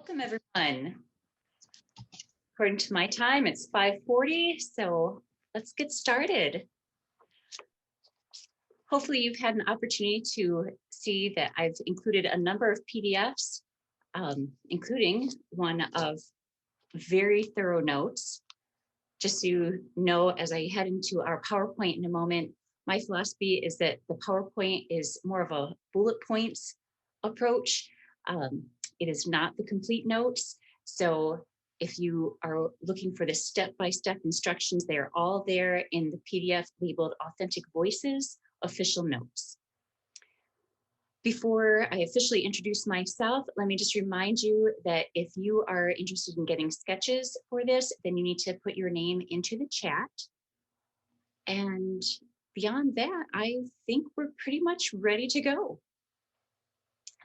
Welcome everyone. According to my time, it's 5:40, so let's get started. Hopefully you've had an opportunity to see that I've included a number of PDFs, including one of very thorough notes. Just so you know, as I head into our PowerPoint in a moment, my philosophy is that the PowerPoint is more of a bullet points approach. It is not the complete notes. So if you are looking for the step-by-step instructions, they are all there in the PDF labeled Authentic Voices Official Notes. Before I officially introduce myself, let me just remind you that if you are interested in getting sketches for this, then you need to put your name into the chat. And beyond that, I think we're pretty much ready to go.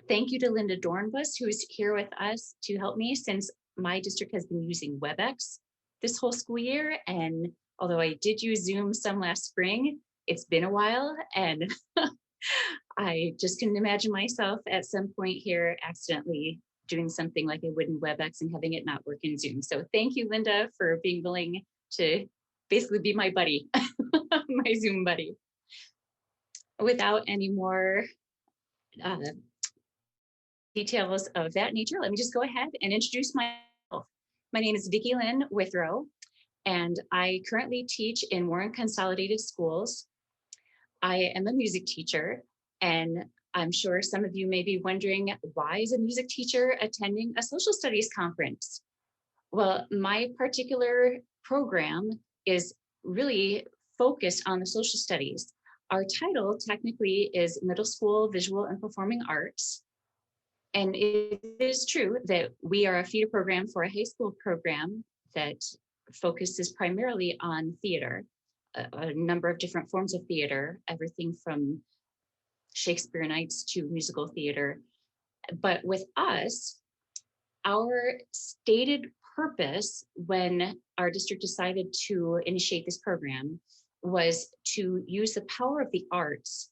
Thank you to Linda Dornbus, who's here with us to help me since my district has been using WebEx this whole school year. And although I did use Zoom some last spring, it's been a while, and I just couldn't imagine myself at some point here accidentally doing something like I would in WebEx and having it not work in Zoom. So thank you, Linda, for being willing to basically be my buddy, my Zoom buddy. Without any more details of that nature, let me just go ahead and introduce myself. My name is Vicki Lynn Withrow, and I currently teach in Warren Consolidated Schools. I am a music teacher, and I'm sure some of you may be wondering, why is a music teacher attending a social studies conference? Well, my particular program is really focused on the social studies. Our title technically is Middle School Visual and Performing Arts. And it is true that we are a feeder program for a high school program that focuses primarily on theater, a number of different forms of theater, everything from Shakespeareanites to musical theater. But with us, our stated purpose when our district decided to initiate this program was to use the power of the arts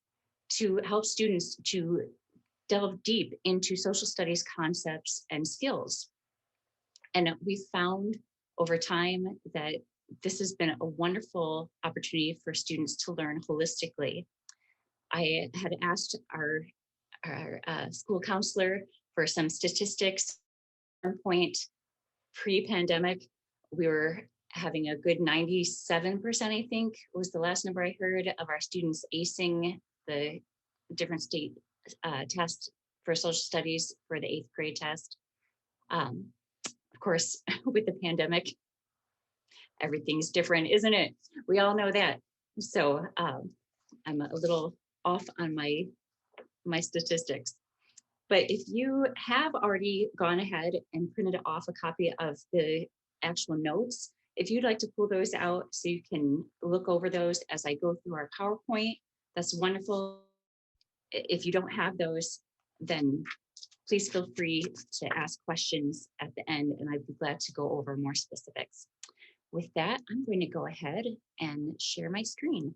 to help students to delve deep into social studies concepts and skills. And we found over time that this has been a wonderful opportunity for students to learn holistically. I had asked our school counselor for some statistics. At one point pre-pandemic, we were having a good 97%, I think, was the last number I heard, of our students acing the different state test for social studies for the 8th grade test. Of course, with the pandemic, everything's different, isn't it? We all know that. So I'm a little off on my statistics. But if you have already gone ahead and printed off a copy of the actual notes, if you'd like to pull those out so you can look over those as I go through our PowerPoint, that's wonderful. If you don't have those, then please feel free to ask questions at the end, and I'd be glad to go over more specifics. With that, I'm going to go ahead and share my screen.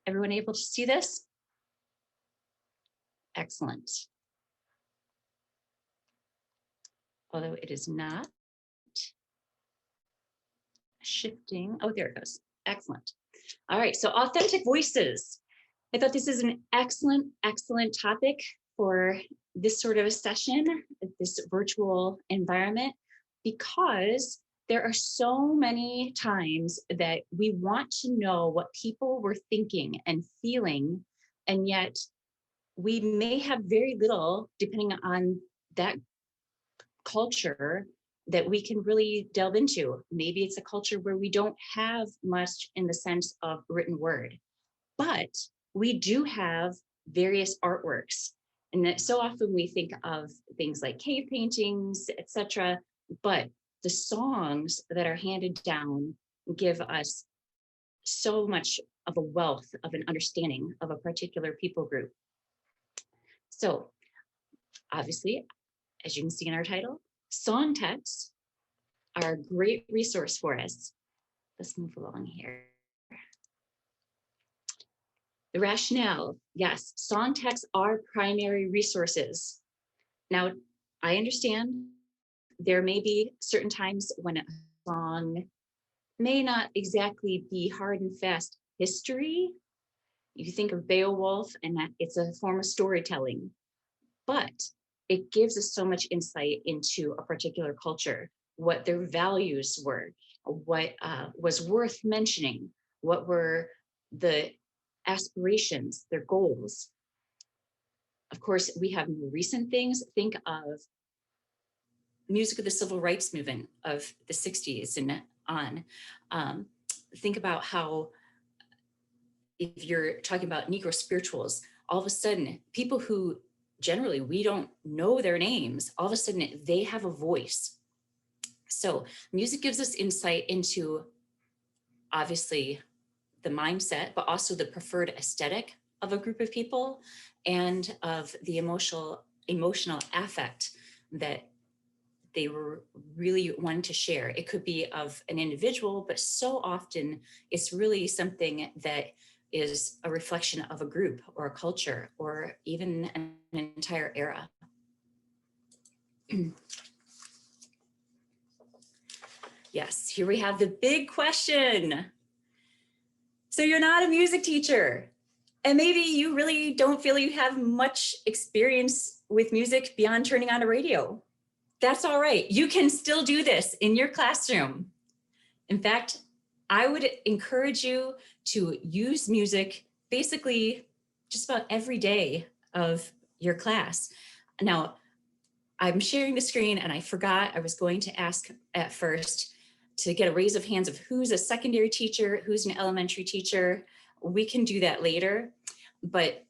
Everyone able to see this? Excellent. Although it is not shifting. Oh, there it goes. Excellent. All right, so authentic voices. I thought this is an excellent, excellent topic for this sort of a session, this virtual environment, because there are so many times that we want to know what people were thinking and feeling, and yet we may have very little, depending on that culture, that we can really delve into. Maybe it's a culture where we don't have much in the sense of written word, but we do have various artworks. And that so often we think of things like cave paintings, etc., but the songs that are handed down give us so much of a wealth of an understanding of a particular people group. So obviously, as you can see in our title, song texts are a great resource for us. Let's move along here. The rationale, yes, song texts are primary resources. Now, I understand there may be certain times when a song may not exactly be hard and fast history. You think of Beowulf, and that it's a form of storytelling, but it gives us so much insight into a particular culture, what their values were, what was worth mentioning, what were the aspirations, their goals. Of course, we have more recent things. Think of music of the civil rights movement of the 60s and on. Think about how, if you're talking about Negro spirituals, all of a sudden, people who generally we don't know their names, all of a sudden they have a voice. So music gives us insight into, obviously, the mindset, but also the preferred aesthetic of a group of people and of the emotional affect that they were really wanting to share. It could be of an individual, but so often it's really something that is a reflection of a group or a culture or even an entire era. Yes, here we have the big question. So you're not a music teacher, and maybe you really don't feel you have much experience with music beyond turning on a radio. That's all right. You can still do this in your classroom. In fact, I would encourage you to use music basically just about every day of your class. Now, I'm sharing the screen and I forgot I was going to ask at first to get a raise of hands of who's a secondary teacher, who's an elementary teacher. We can do that later, but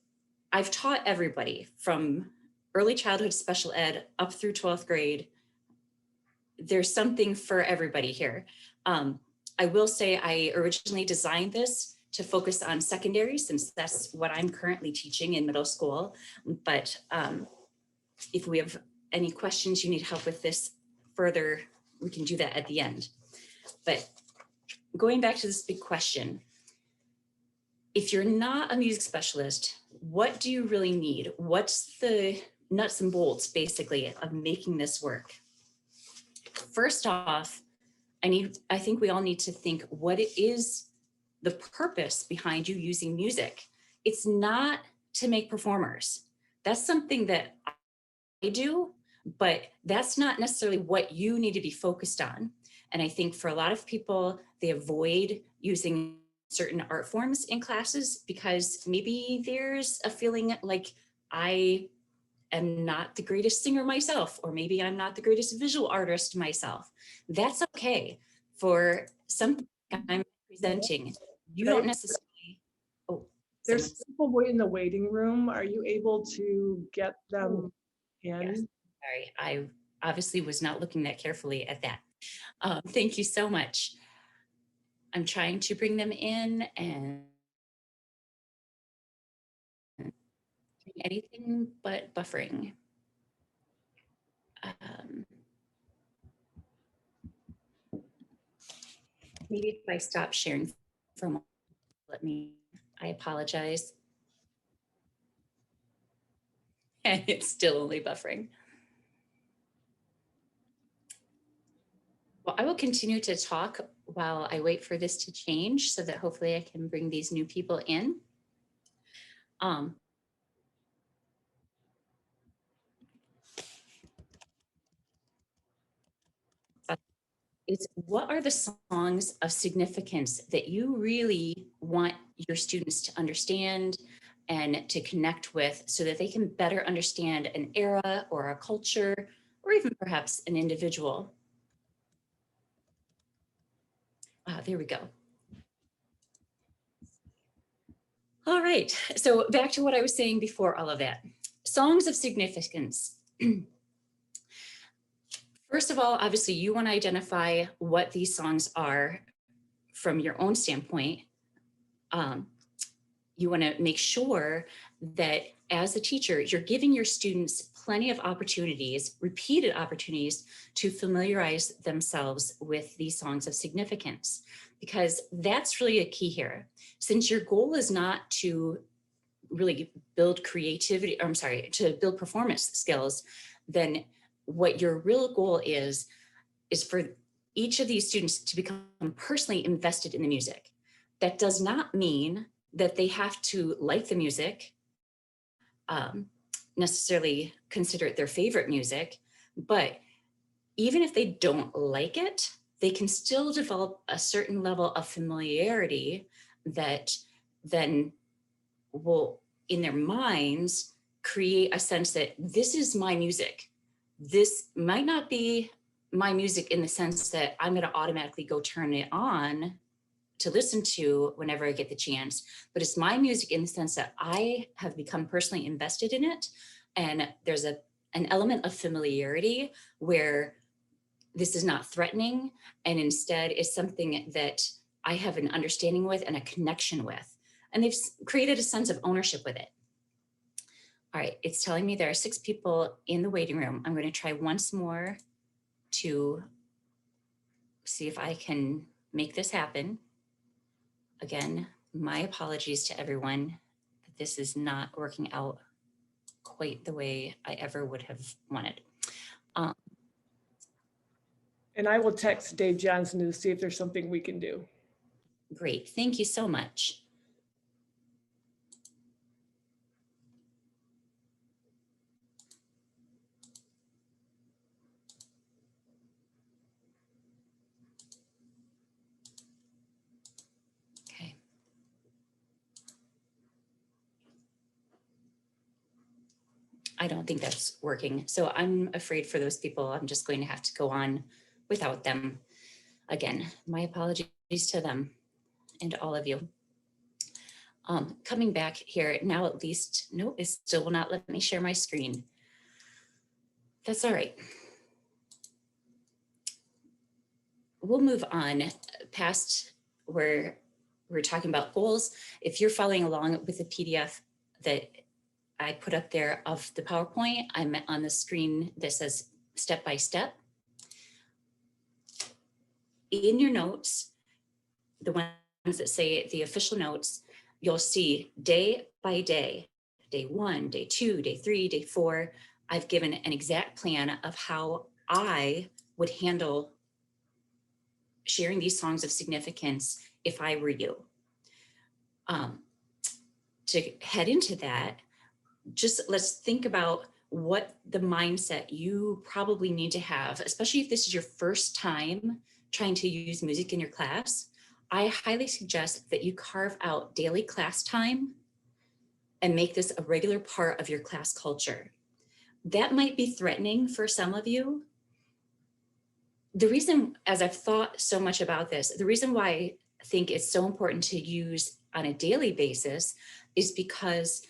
I've taught everybody from early childhood special ed up through 12th grade. There's something for everybody here. I will say I originally designed this to focus on secondary, since that's what I'm currently teaching in middle school. But if we have any questions, you need help with this further, we can do that at the end. But going back to this big question, if you're not a music specialist, what do you really need? What's the nuts and bolts, basically, of making this work? First off, I think we all need to think what it is, the purpose behind you using music. It's not to make performers. That's something that I do, but that's not necessarily what you need to be focused on. And I think for a lot of people, they avoid using certain art forms in classes because maybe there's a feeling like I am not the greatest singer myself, or maybe I'm not the greatest visual artist myself. That's okay. For something I'm presenting, you don't necessarily, oh, there's people in the waiting room. Are you able to get them in? Yes. Sorry, I obviously was not looking that carefully at that. Thank you so much. I'm trying to bring them in and anything but buffering. Maybe if I stop sharing for a moment, I apologize. And it's still only buffering. Well, I will continue to talk while I wait for this to change so that hopefully I can bring these new people in. It's what are the songs of significance that you really want your students to understand and to connect with so that they can better understand an era or a culture or even perhaps an individual. There we go. All right, so back to what I was saying before all of that. Songs of significance. First of all, obviously you want to identify what these songs are from your own standpoint. You want to make sure that as a teacher, you're giving your students plenty of opportunities, repeated opportunities to familiarize themselves with these songs of significance, because that's really a key here. Since your goal is not to really build creativity, or I'm sorry, to build performance skills, then what your real goal is for each of these students to become personally invested in the music. That does not mean that they have to like the music, necessarily consider it their favorite music, but even if they don't like it, they can still develop a certain level of familiarity that then will, in their minds, create a sense that this is my music. This might not be my music in the sense that I'm going to automatically go turn it on to listen to whenever I get the chance, but it's my music in the sense that I have become personally invested in it. And there's an element of familiarity where this is not threatening, and instead is something that I have an understanding with and a connection with. And they've created a sense of ownership with it. All right, it's telling me there are 6 people in the waiting room. I'm going to try once more to see if I can make this happen. Again, my apologies to everyone. This is not working out quite the way I ever would have wanted. And I will text Dave Johnson to see if there's something we can do. Great, thank you so much. Okay. I don't think that's working. So I'm afraid for those people, I'm just going to have to go on without them. Again, my apologies to them and all of you. Coming back here now, at least, no, it still will not let me share my screen. That's all right. We'll move on past where we're talking about goals. If you're following along with the PDF that I put up there of the PowerPoint, I'm on the screen that says step by step. In your notes, the ones that say the official notes, you'll see day by day, day 1, day 2, day 3, day 4, I've given an exact plan of how I would handle sharing these songs of significance if I were you. To head into that, just let's think about what the mindset you probably need to have, especially if this is your first time trying to use music in your class. I highly suggest that you carve out daily class time and make this a regular part of your class culture. That might be threatening for some of you. The reason, as I've thought so much about this, the reason why I think it's so important to use on a daily basis is because,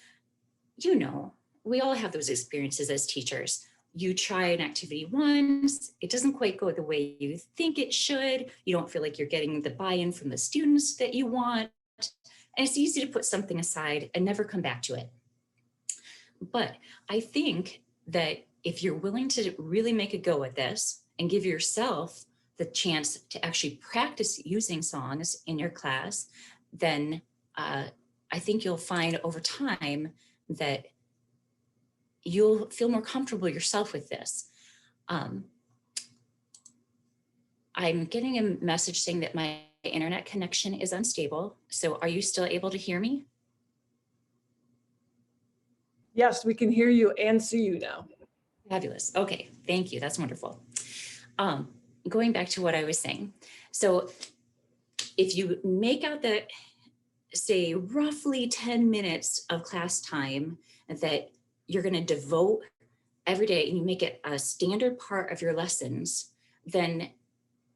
you know, we all have those experiences as teachers. You try an activity once, it doesn't quite go the way you think it should. You don't feel like you're getting the buy-in from the students that you want. And it's easy to put something aside and never come back to it. But I think that if you're willing to really make a go at this and give yourself the chance to actually practice using songs in your class, then I think you'll find over time that you'll feel more comfortable yourself with this. I'm getting a message saying that my internet connection is unstable. So are you still able to hear me? Yes, we can hear you and see you now. Fabulous. Okay, thank you. That's wonderful. Going back to what I was saying. So if you make out that, say, roughly 10 minutes of class time that you're going to devote every day, and you make it a standard part of your lessons, then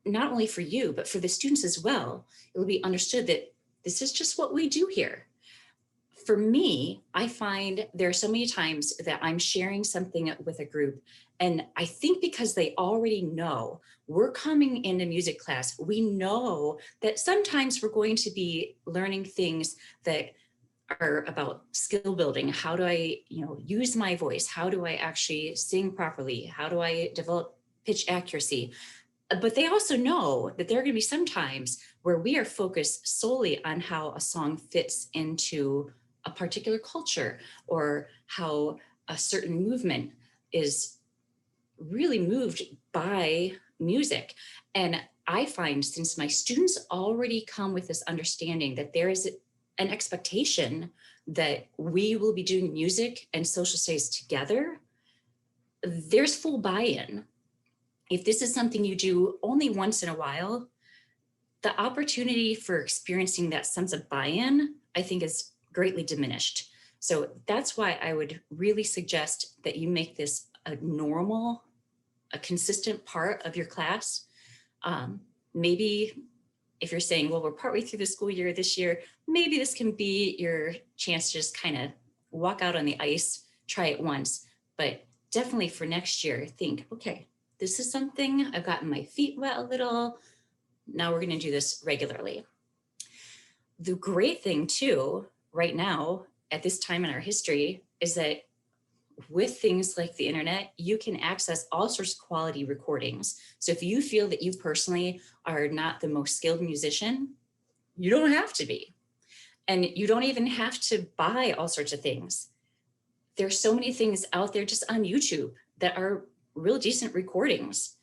not only for you, but for the students as well, it will be understood that this is just what we do here. For me, I find there are so many times that I'm sharing something with a group, and I think because they already know we're coming into music class, we know that sometimes we're going to be learning things that are about skill building. How do I, use my voice? How do I actually sing properly? How do I develop pitch accuracy? But they also know that there are going to be some times where we are focused solely on how a song fits into a particular culture or how a certain movement is really moved by music. And I find, since my students already come with this understanding that there is an expectation that we will be doing music and social studies together, there's full buy-in. If this is something you do only once in a while, the opportunity for experiencing that sense of buy-in, I think, is greatly diminished. So that's why I would really suggest that you make this a normal, a consistent part of your class. Maybe if you're saying, well, we're partway through the school year this year, maybe this can be your chance to just kind of walk out on the ice, try it once. But definitely for next year, think, okay, this is something I've gotten my feet wet a little. Now we're going to do this regularly. The great thing too, right now, at this time in our history, is that with things like the internet, you can access all sorts of quality recordings. So if you feel that you personally are not the most skilled musician, you don't have to be. And you don't even have to buy all sorts of things. There's so many things out there just on YouTube that are real decent recordings.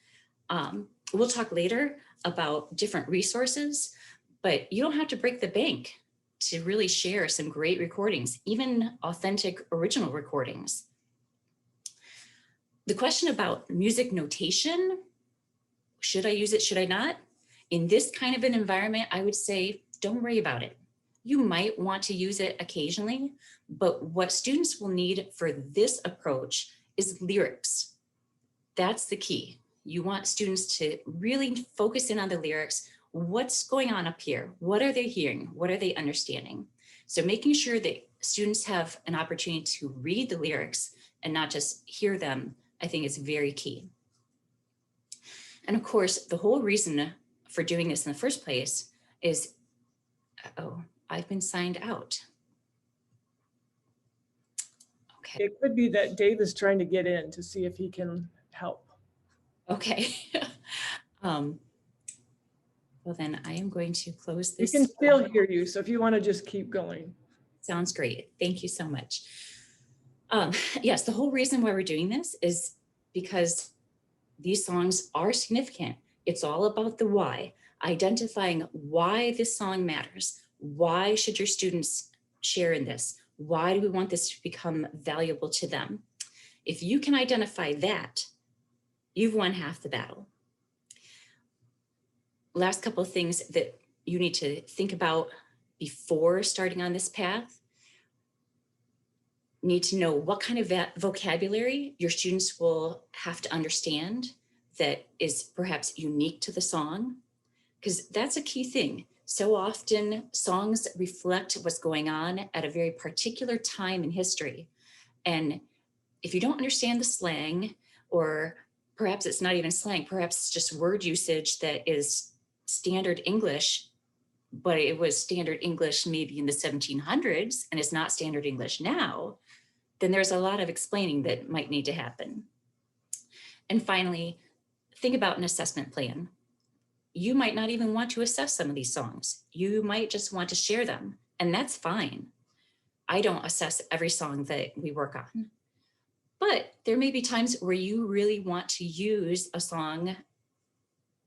We'll talk later about different resources, but you don't have to break the bank to really share some great recordings, even authentic original recordings. The question about music notation, should I use it, should I not? In this kind of an environment, I would say, don't worry about it. You might want to use it occasionally, but what students will need for this approach is lyrics. That's the key. You want students to really focus in on the lyrics. What's going on up here? What are they hearing? What are they understanding? So making sure that students have an opportunity to read the lyrics and not just hear them, I think is very key. And of course, the whole reason for doing this in the first place is, oh, I've been signed out. Okay. It could be that Dave is trying to get in to see if he can help. Okay. Well, then I am going to close We this. can still hear you, so if you want to just keep going. Sounds great. Thank you so much. Yes, the whole reason why we're doing this is because these songs are significant. It's all about the why, identifying why this song matters. Why should your students share in this? Why do we want this to become valuable to them? If you can identify that, you've won half the battle. Last couple of things that you need to think about before starting on this path. Need to know what kind of vocabulary your students will have to understand that is perhaps unique to the song, because that's a key thing. So often songs reflect what's going on at a very particular time in history. And if you don't understand the slang, or perhaps it's not even slang, perhaps it's just word usage that is standard English, but it was standard English maybe in the 1700s and it's not standard English now, then there's a lot of explaining that might need to happen. And finally, think about an assessment plan. You might not even want to assess some of these songs. You might just want to share them, and that's fine. I don't assess every song that we work on, but there may be times where you really want to use a song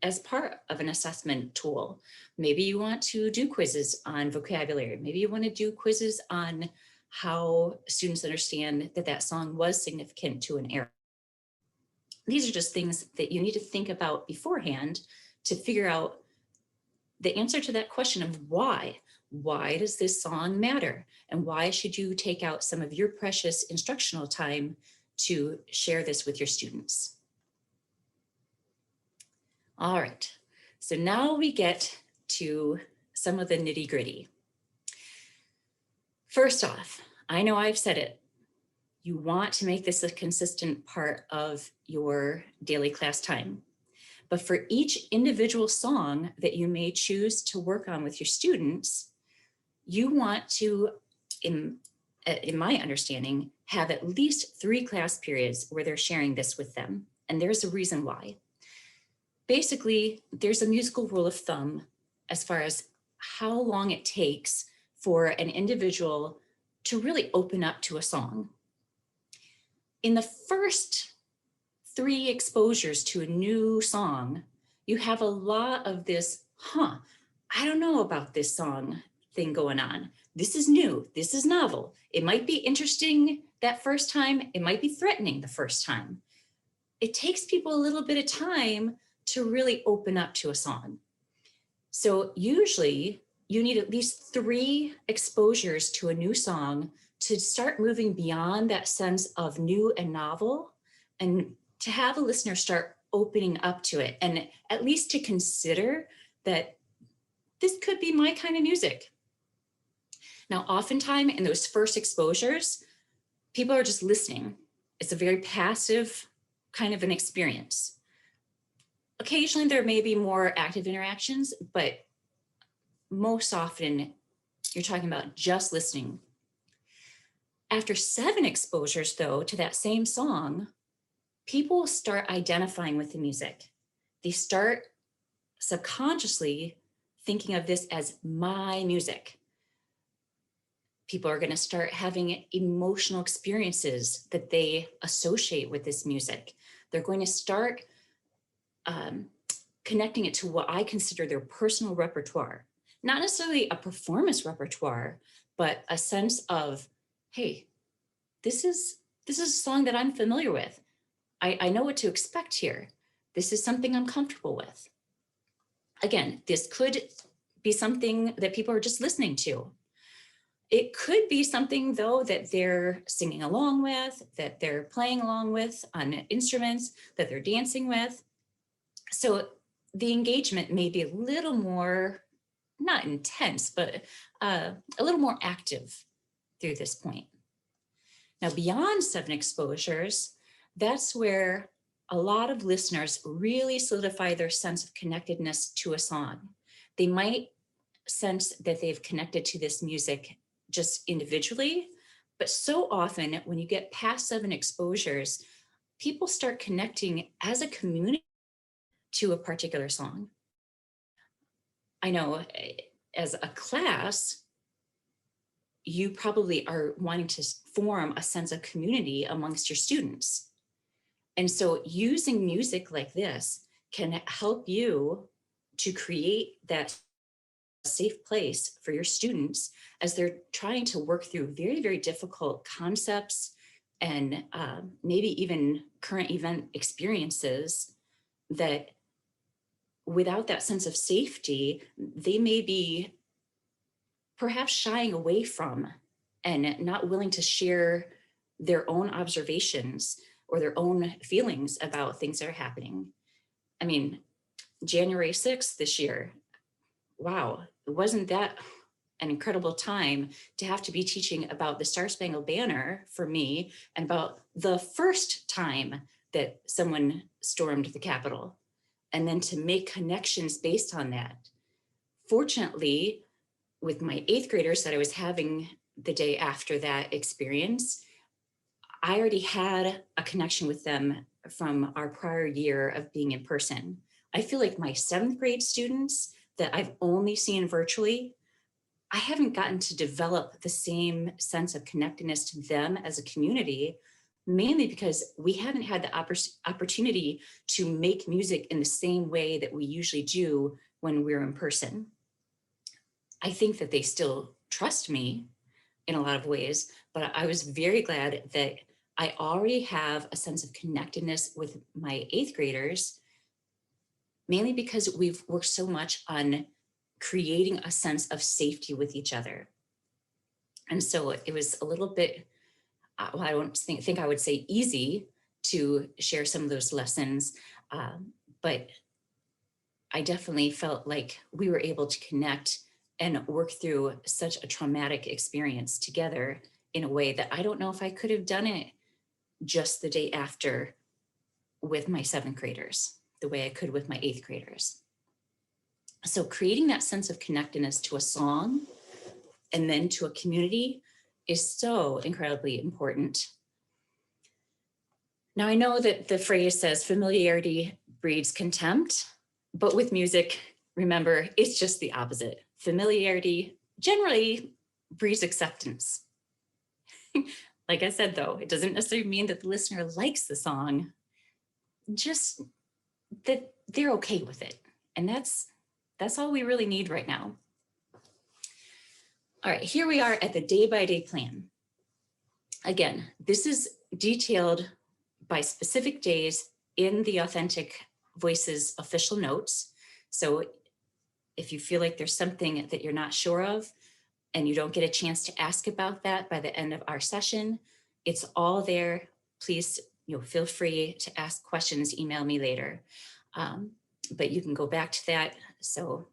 as part of an assessment tool. Maybe you want to do quizzes on vocabulary. Maybe you want to do quizzes on how students understand that that song was significant to an era. These are just things that you need to think about beforehand to figure out the answer to that question of why. Why does this song matter? And why should you take out some of your precious instructional time to share this with your students? All right, so now we get to some of the nitty gritty. First off, I know I've said it, you want to make this a consistent part of your daily class time. But for each individual song that you may choose to work on with your students, you want to, in my understanding, have at least 3 class periods where they're sharing this with them. And there's a reason why. Basically, there's a musical rule of thumb as far as how long it takes for an individual to really open up to a song. In the first 3 exposures to a new song, you have a lot of this, I don't know about this song thing going on. This is new, this is novel. It might be interesting that first time, it might be threatening the first time. It takes people a little bit of time to really open up to a song. So usually you need at least 3 exposures to a new song to start moving beyond that sense of new and novel, and to have a listener start opening up to it, and at least to consider that this could be my kind of music. Now, oftentimes in those first exposures, people are just listening. It's a very passive kind of an experience. Occasionally there may be more active interactions, but most often you're talking about just listening. After 7 exposures, though, to that same song, people start identifying with the music. They start subconsciously thinking of this as my music. People are going to start having emotional experiences that they associate with this music. They're going to start connecting it to what I consider their personal repertoire. Not necessarily a performance repertoire, but a sense of, hey, this is a song that I'm familiar with. I know what to expect here. This is something I'm comfortable with. Again, this could be something that people are just listening to. It could be something, though, that they're singing along with, that they're playing along with on instruments, that they're dancing with. So the engagement may be a little more, not intense, but a little more active through this point. Now, beyond 7 exposures, that's where a lot of listeners really solidify their sense of connectedness to a song. They might sense that they've connected to this music just individually, but so often when you get past 7 exposures, people start connecting as a community to a particular song. I know as a class, you probably are wanting to form a sense of community amongst your students. And so using music like this can help you to create that safe place for your students as they're trying to work through very, very difficult concepts and maybe even current event experiences that without that sense of safety, they may be perhaps shying away from and not willing to share their own observations or their own feelings about things that are happening. I mean, January 6th this year, wow, wasn't that an incredible time to have to be teaching about the Star Spangled Banner for me and about the first time that someone stormed the Capitol, and then to make connections based on that. Fortunately, with my 8th graders that I was having the day after that experience, I already had a connection with them from our prior year of being in person. I feel like my 7th grade students that I've only seen virtually, I haven't gotten to develop the same sense of connectedness to them as a community, mainly because we haven't had the opportunity to make music in the same way that we usually do when we're in person. I think that they still trust me in a lot of ways, but I was very glad that I already have a sense of connectedness with my 8th graders, mainly because we've worked so much on creating a sense of safety with each other. And so it was a little bit, well, I don't think I would say easy to share some of those lessons, but I definitely felt like we were able to connect and work through such a traumatic experience together in a way that I don't know if I could have done it just the day after with my 7th graders, the way I could with my 8th graders. So creating that sense of connectedness to a song and then to a community is so incredibly important. Now, I know that the phrase says familiarity breeds contempt, but with music, remember, it's just the opposite. Familiarity generally breeds acceptance. Like I said, though, it doesn't necessarily mean that the listener likes the song, just that they're okay with it. And that's all we really need right now. All right, here we are at the day-by-day plan. Again, this is detailed by specific days in the Authentic Voices official notes. So if you feel like there's something that you're not sure of and you don't get a chance to ask about that by the end of our session, it's all there. Please, feel free to ask questions, email me later. But you can go back to that. So,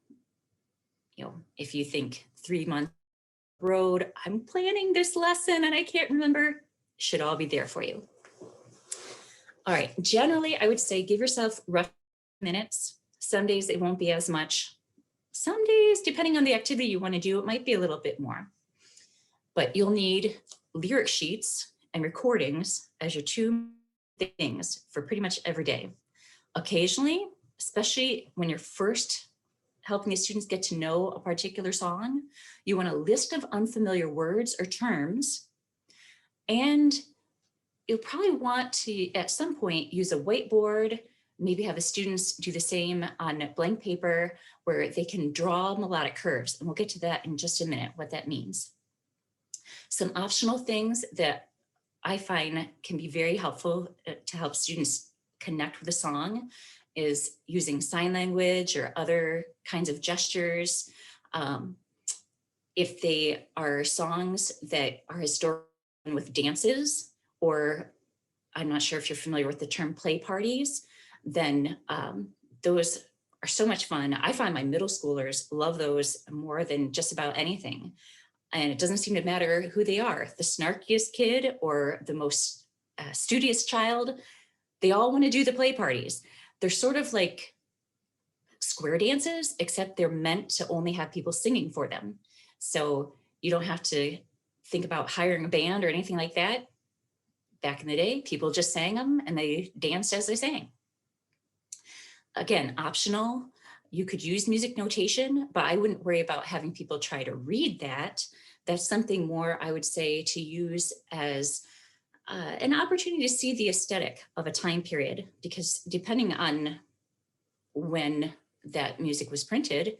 if you think 3 months road, I'm planning this lesson and I can't remember, should all be there for you. All right, generally, I would say give yourself rough minutes. Some days it won't be as much. Some days, depending on the activity you want to do, it might be a little bit more. But you'll need lyric sheets and recordings as your two things for pretty much every day. Occasionally, especially when you're first helping the students get to know a particular song, you want a list of unfamiliar words or terms, and you'll probably want to, at some point, use a whiteboard, maybe have the students do the same on blank paper where they can draw melodic curves. And we'll get to that in just a minute, what that means. Some optional things that I find can be very helpful to help students connect with a song is using sign language or other kinds of gestures. If they are songs that are historical with dances, or I'm not sure if you're familiar with the term play parties, then those are so much fun. I find my middle schoolers love those more than just about anything. And it doesn't seem to matter who they are, the snarkiest kid or the most studious child, they all want to do the play parties. They're sort of like square dances, except they're meant to only have people singing for them. So you don't have to think about hiring a band or anything like that. Back in the day, people just sang them and they danced as they sang. Again, optional. You could use music notation, but I wouldn't worry about having people try to read that. That's something more, I would say, to use as an opportunity to see the aesthetic of a time period, because depending on when that music was printed,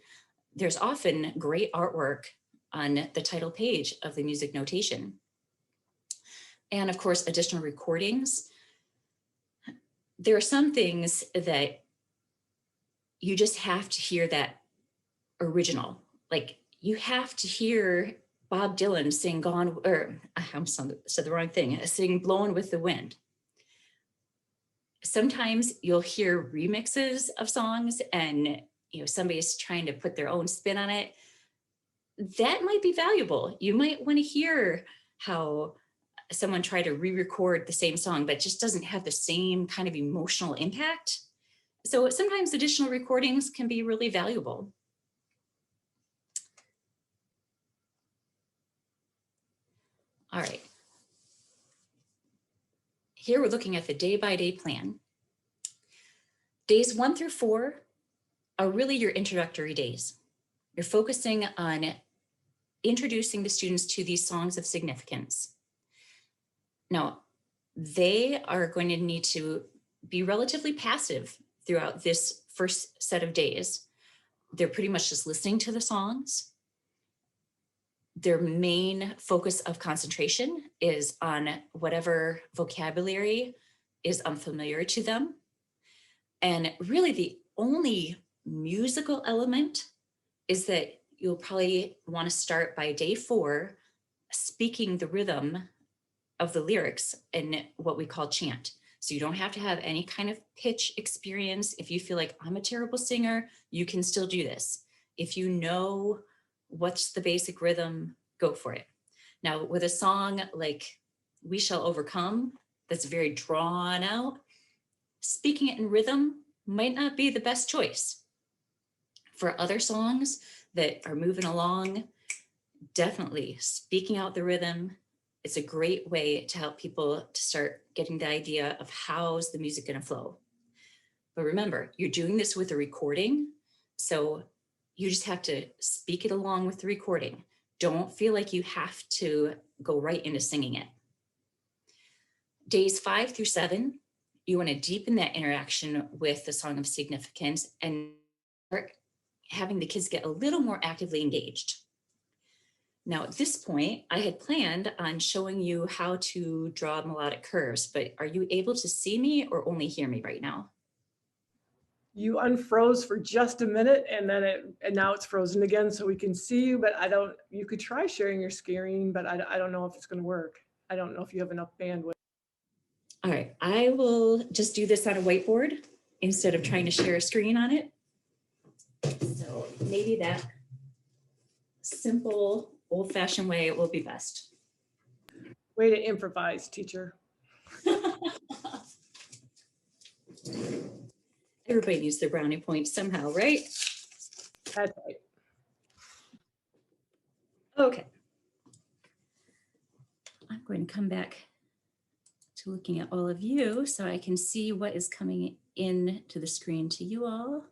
there's often great artwork on the title page of the music notation. And of course, additional recordings. There are some things that you just have to hear that original. Like you have to hear Bob Dylan sing Gone, or I said the wrong thing, sing Blowing with the Wind. Sometimes you'll hear remixes of songs and somebody's trying to put their own spin on it. That might be valuable. You might want to hear how someone tried to re-record the same song, but just doesn't have the same kind of emotional impact. So sometimes additional recordings can be really valuable. All right. Here we're looking at the day-by-day plan. Days 1 through 4 are really your introductory days. You're focusing on introducing the students to these songs of significance. Now, they are going to need to be relatively passive throughout this first set of days. They're pretty much just listening to the songs. Their main focus of concentration is on whatever vocabulary is unfamiliar to them. And really the only musical element is that you'll probably want to start by day 4 speaking the rhythm of the lyrics in what we call chant. So you don't have to have any kind of pitch experience. If you feel like I'm a terrible singer, you can still do this. If you know what's the basic rhythm, go for it. Now with a song like We Shall Overcome, that's very drawn out, speaking it in rhythm might not be the best choice. For other songs that are moving along, definitely speaking out the rhythm. It's a great way to help people to start getting the idea of how's the music going to flow. But remember, you're doing this with a recording, so you just have to speak it along with the recording. Don't feel like you have to go right into singing it. Days 5 through 7, you want to deepen that interaction with the song of significance and start having the kids get a little more actively engaged. Now, at this point, I had planned on showing you how to draw melodic curves, but are you able to see me or only hear me right now? You unfroze for just a minute and now it's frozen again, so we can see you, but you could try sharing your screen, but I don't know if it's gonna work. I don't know if you have enough bandwidth. All right, I will just do this on a whiteboard instead of trying to share a screen on it. So maybe that simple, old-fashioned way will be best. Way to improvise, teacher. Everybody needs their brownie points somehow, right? That's right. Okay. I'm going to come back to looking at all of you so I can see what is coming in to the screen to you all.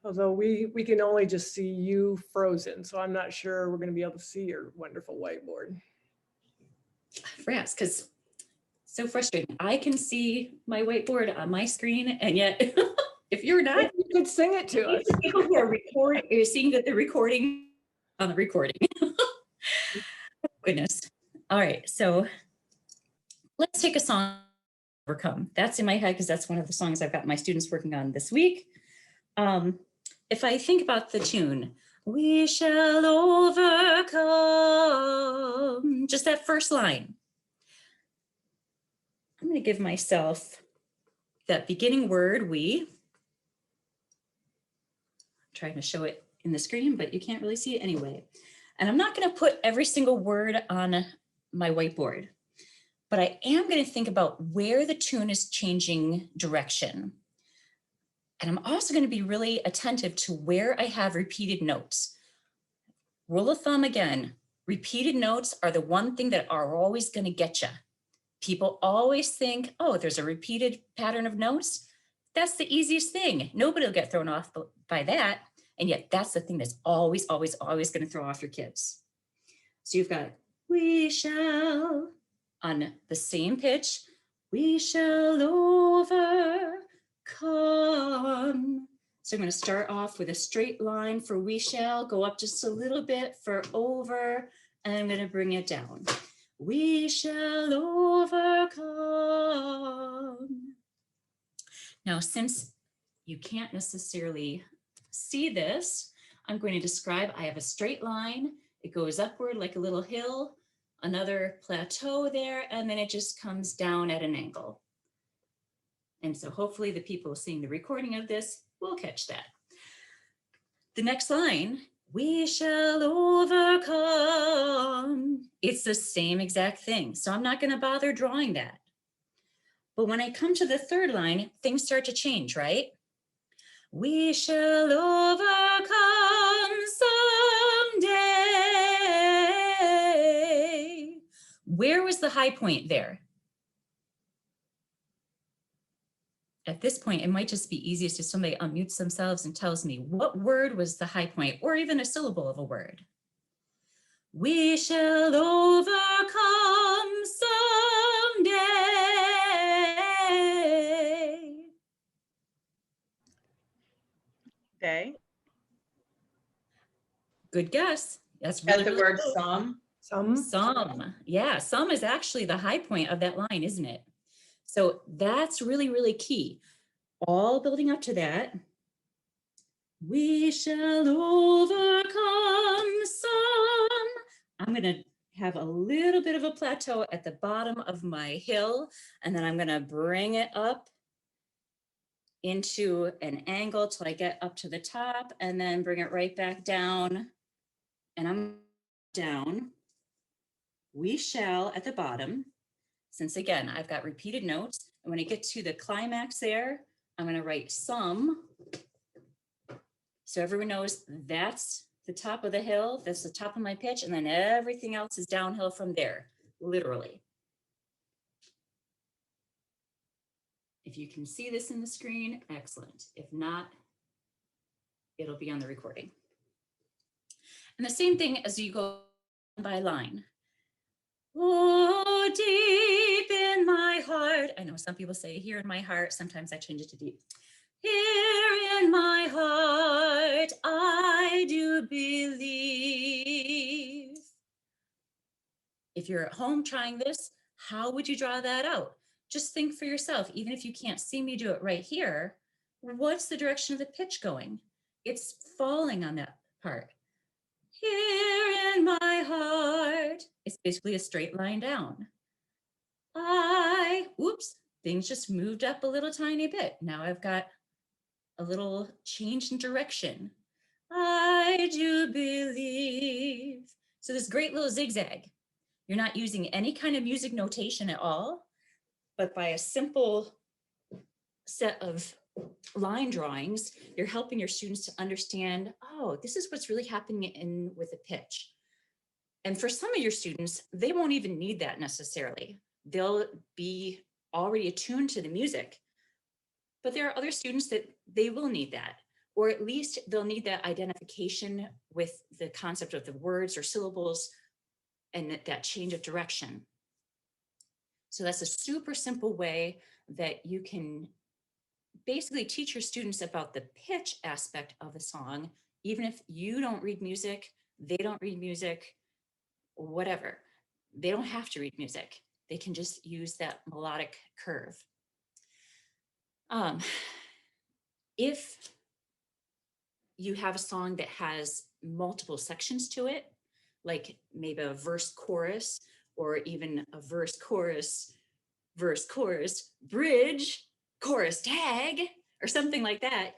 Although we can only just see you frozen, so I'm not sure we're gonna be able to see your wonderful whiteboard. Rats, because so frustrating. I can see my whiteboard on my screen, and yet if you're not, You could sing it to us. people who are recording, you're seeing that the recording on the recording. Goodness. All right, so let's take a song, Overcome. That's in my head because that's one of the songs I've got my students working on this week. If I think about the tune, we shall overcome, just that first line. I'm going to give myself that beginning word, we. I'm trying to show it in the screen, but you can't really see it anyway. And I'm not going to put every single word on my whiteboard, but I am going to think about where the tune is changing direction. And I'm also going to be really attentive to where I have repeated notes. Rule of thumb again, repeated notes are the one thing that are always going to get you. People always think, oh, there's a repeated pattern of notes. That's the easiest thing. Nobody will get thrown off by that. And yet that's the thing that's always, always, always going to throw off your kids. So you've got, we shall, on the same pitch, we shall overcome. So I'm going to start off with a straight line for we shall, go up just a little bit for over, and I'm going to bring it down. We shall overcome. Now, since you can't necessarily see this, I'm going to describe, I have a straight line. It goes upward like a little hill, another plateau there, and then it just comes down at an angle. And so hopefully the people seeing the recording of this will catch that. The next line, we shall overcome. It's the same exact thing. So I'm not going to bother drawing that. But when I come to the third line, things start to change, right? We shall overcome someday. Where was the high point there? At this point, it might just be easiest if somebody unmutes themselves and tells me what word was the high point, or even a syllable of a word. We shall overcome someday. Day. Good guess. That's At really the really word close. some. Some. Yeah, some is actually the high point of that line, isn't it? So that's really, really key. All building up to that. We shall overcome some. I'm going to have a little bit of a plateau at the bottom of my hill, and then I'm going to bring it up into an angle till I get up to the top, and then bring it right back down. And I'm down. We shall at the bottom. Since again, I've got repeated notes. And when I get to the climax there, I'm going to write some. So everyone knows that's the top of the hill. That's the top of my pitch. And then everything else is downhill from there, literally. If you can see this in the screen, excellent. If not, it'll be on the recording. And the same thing as you go by line. Oh, deep in my heart. I know some people say here in my heart. Sometimes I change it to deep. Here in my heart, I do believe. If you're at home trying this, how would you draw that out? Just think for yourself, even if you can't see me do it right here, what's the direction of the pitch going? It's falling on that part. Here in my heart. It's basically a straight line down. Oops, things just moved up a little tiny bit. Now I've got a little change in direction. I do believe. So this great little zigzag. You're not using any kind of music notation at all, but by a simple set of line drawings, you're helping your students to understand, oh, this is what's really happening in with a pitch. And for some of your students, they won't even need that necessarily. They'll be already attuned to the music, but there are other students that they will need that, or at least they'll need that identification with the concept of the words or syllables and that change of direction. So that's a super simple way that you can basically teach your students about the pitch aspect of a song, even if you don't read music, they don't read music, whatever. They don't have to read music. They can just use that melodic curve. If you have a song that has multiple sections to it, like maybe a verse chorus, or even a verse chorus, bridge, chorus tag, or something like that,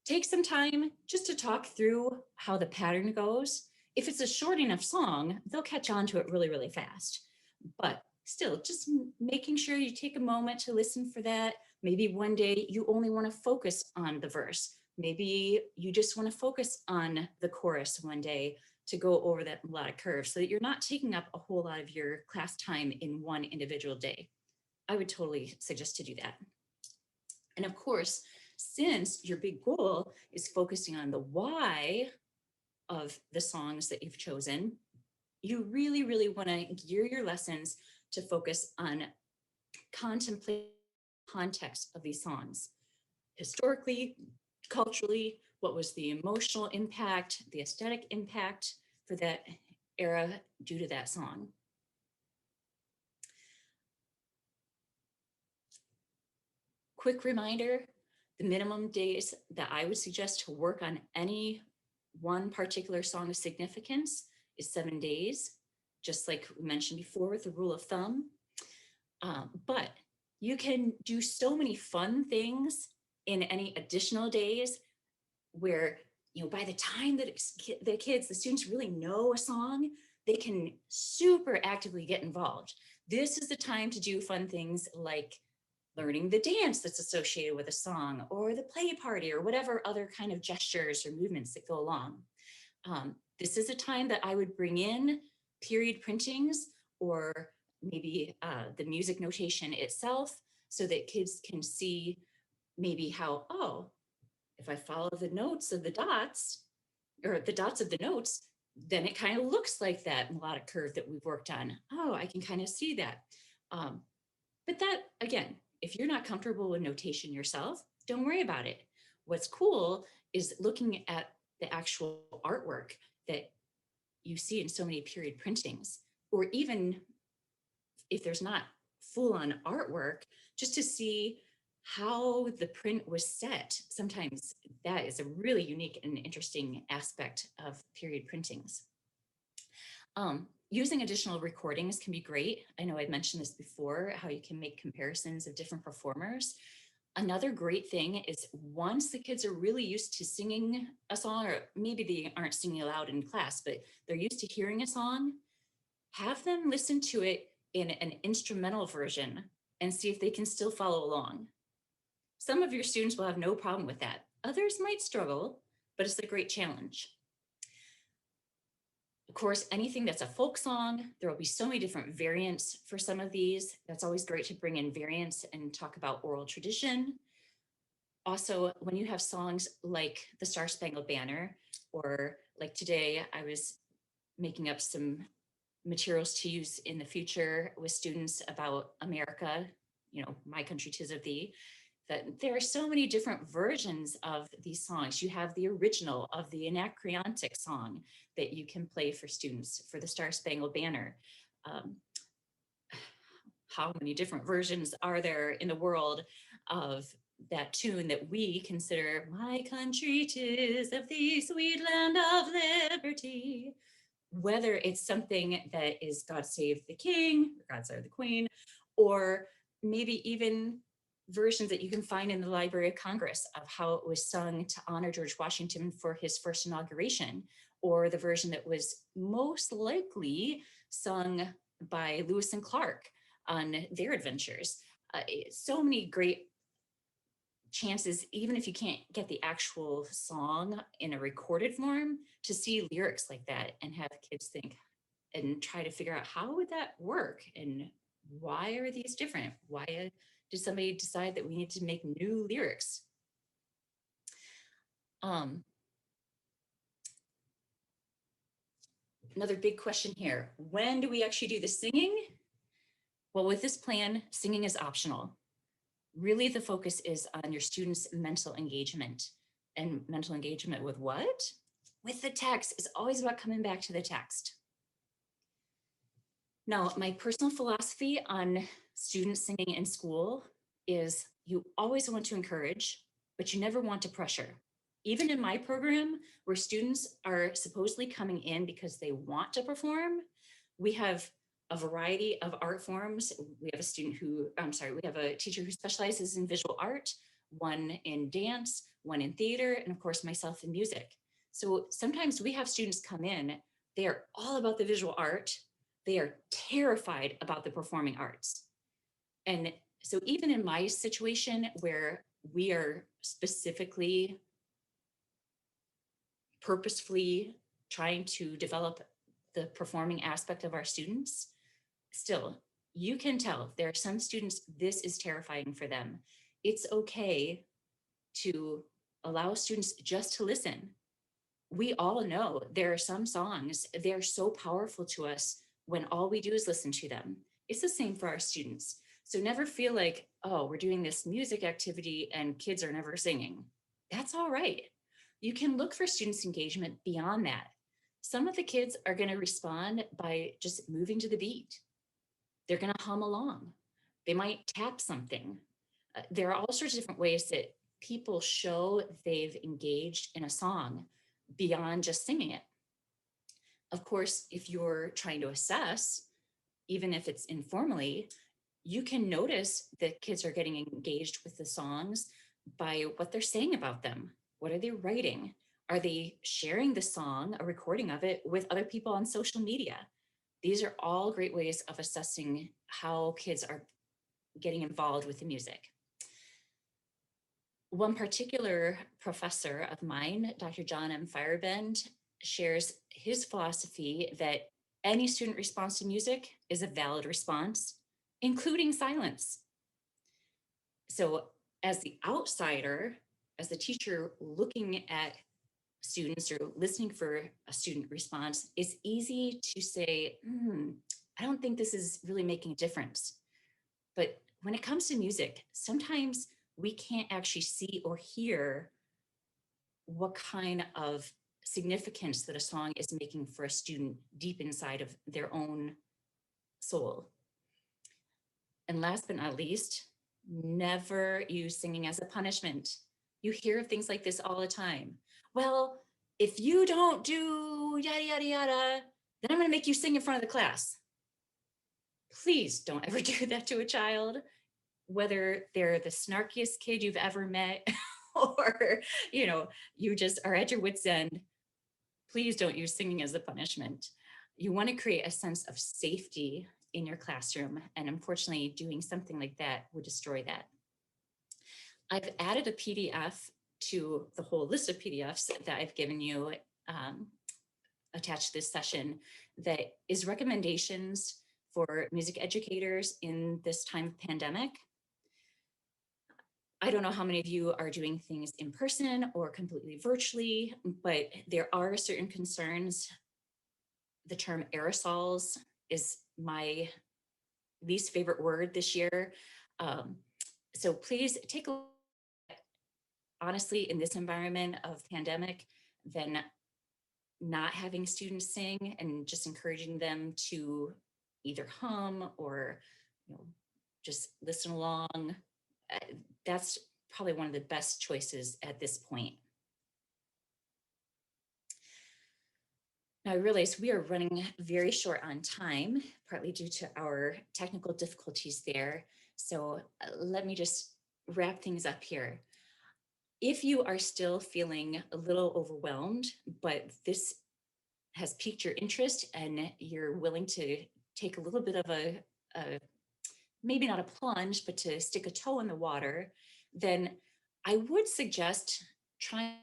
take some time just to talk through how the pattern goes. If it's a short enough song, they'll catch on to it really, really fast. But still, just making sure you take a moment to listen for that. Maybe one day you only want to focus on the verse. Maybe you just want to focus on the chorus one day to go over that melodic curve so that you're not taking up a whole lot of your class time in one individual day. I would totally suggest to do that. And of course, since your big goal is focusing on the why of the songs that you've chosen, you really, really want to gear your lessons to focus on contemplating the context of these songs. Historically, culturally, what was the emotional impact, the aesthetic impact for that era due to that song? Quick reminder, the minimum days that I would suggest to work on any one particular song of significance is 7 days, just like we mentioned before with the rule of thumb. But you can do so many fun things in any additional days where, by the time that the students really know a song, they can super actively get involved. This is the time to do fun things like learning the dance that's associated with a song, or the play party, or whatever other kind of gestures or movements that go along. This is a time that I would bring in period printings, or maybe the music notation itself, so that kids can see maybe how, oh, if I follow the notes of the dots, or the dots of the notes, then it kind of looks like that melodic curve that we've worked on. Oh, I can kind of see that. But that, again, if you're not comfortable with notation yourself, don't worry about it. What's cool is looking at the actual artwork that you see in so many period printings, or even if there's not full-on artwork, just to see how the print was set. Sometimes that is a really unique and interesting aspect of period printings. Using additional recordings can be great. I know I've mentioned this before, how you can make comparisons of different performers. Another great thing is once the kids are really used to singing a song, or maybe they aren't singing aloud in class, but they're used to hearing a song, have them listen to it in an instrumental version and see if they can still follow along. Some of your students will have no problem with that. Others might struggle, but it's a great challenge. Of course, anything that's a folk song, there will be so many different variants for some of these. That's always great to bring in variants and talk about oral tradition. Also, when you have songs like the Star Spangled Banner, or like today, I was making up some materials to use in the future with students about America, my country 'tis of thee, that there are so many different versions of these songs. You have the original of the Anacreontic song that you can play for students for the Star Spangled Banner. Um, how many different versions are there in the world of that tune that we consider my country 'tis of thee, sweet land of liberty? Whether it's something that is God Save the King, or God Save the Queen, or maybe even versions that you can find in the Library of Congress of how it was sung to honor George Washington for his first inauguration, or the version that was most likely sung by Lewis and Clark on their adventures. So many great chances, even if you can't get the actual song in a recorded form, to see lyrics like that and have kids think and try to figure out how would that work and why are these different? Why did somebody decide that we need to make new lyrics? Another big question here, when do we actually do the singing? Well, with this plan, singing is optional. Really, the focus is on your students' mental engagement. And mental engagement with what? With the text. It's always about coming back to the text. Now, my personal philosophy on student singing in school is you always want to encourage, but you never want to pressure. Even in my program, where students are supposedly coming in because they want to perform, we have a variety of art forms. We have we have a teacher who specializes in visual art, one in dance, one in theater, and of course myself in music. So sometimes we have students come in, they are all about the visual art. They are terrified about the performing arts. And so even in my situation where we are specifically, purposefully trying to develop the performing aspect of our students, still, you can tell there are some students, this is terrifying for them. It's okay to allow students just to listen. We all know there are some songs, they're so powerful to us when all we do is listen to them. It's the same for our students. So never feel like, oh, we're doing this music activity and kids are never singing. That's all right. You can look for students' engagement beyond that. Some of the kids are going to respond by just moving to the beat. They're going to hum along. They might tap something. There are all sorts of different ways that people show they've engaged in a song beyond just singing it. Of course, if you're trying to assess, even if it's informally, you can notice that kids are getting engaged with the songs by what they're saying about them. What are they writing? Are they sharing the song, a recording of it, with other people on social media? These are all great ways of assessing how kids are getting involved with the music. One particular professor of mine, Dr. John M. Firebend, shares his philosophy that any student response to music is a valid response, including silence. So as the outsider, as the teacher looking at students or listening for a student response, it's easy to say, I don't think this is really making a difference. But when it comes to music, sometimes we can't actually see or hear what kind of significance that a song is making for a student deep inside of their own soul. And last but not least, never use singing as a punishment. You hear things like this all the time. Well, if you don't do yada, yada, yada, then I'm going to make you sing in front of the class. Please don't ever do that to a child, whether they're the snarkiest kid you've ever met or, you just are at your wit's end. Please don't use singing as a punishment. You want to create a sense of safety in your classroom. And unfortunately, doing something like that would destroy that. I've added a PDF to the whole list of PDFs that I've given you attached to this session that is recommendations for music educators in this time of pandemic. I don't know how many of you are doing things in person or completely virtually, but there are certain concerns. The term aerosols is my least favorite word this year. So please take a look. Honestly, in this environment of pandemic, then not having students sing and just encouraging them to either hum or, just listen along. uh, That's probably one of the best choices at this point. Now I realize we are running very short on time, partly due to our technical difficulties there. So let me just wrap things up here. If you are still feeling a little overwhelmed, but this has piqued your interest and you're willing to take a little bit of a maybe not a plunge, but to stick a toe in the water, then I would suggest trying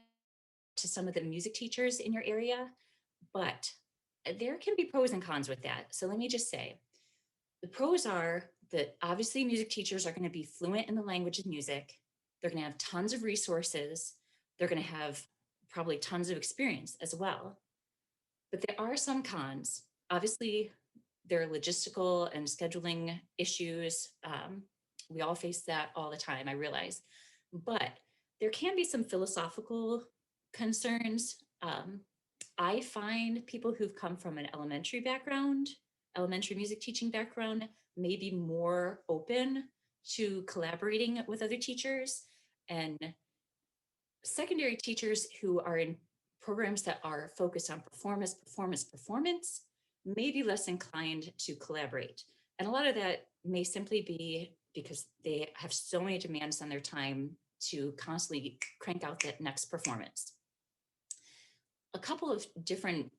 to some of the music teachers in your area, but there can be pros and cons with that. So let me just say, the pros are that obviously music teachers are going to be fluent in the language of music. They're going to have tons of resources. They're going to have probably tons of experience as well. But there are some cons. Obviously, there are logistical and scheduling issues. We all face that all the time, I realize. But there can be some philosophical concerns. I find people who've come from an elementary background, elementary music teaching background, may be more open to collaborating with other teachers. And secondary teachers who are in programs that are focused on performance may be less inclined to collaborate. And a lot of that may simply be because they have so many demands on their time to constantly crank out that next performance. A couple of different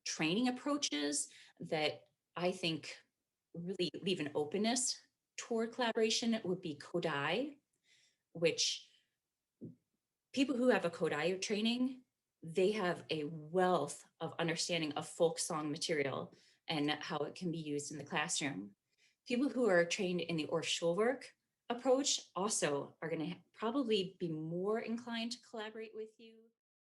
training approaches that I think really leave an openness toward collaboration would be Kodály, which people who have a Kodály training, they have a wealth of understanding of folk song material and how it can be used in the classroom. People who are trained in the Orff Schulwerk approach also are going to probably be more inclined to collaborate with you.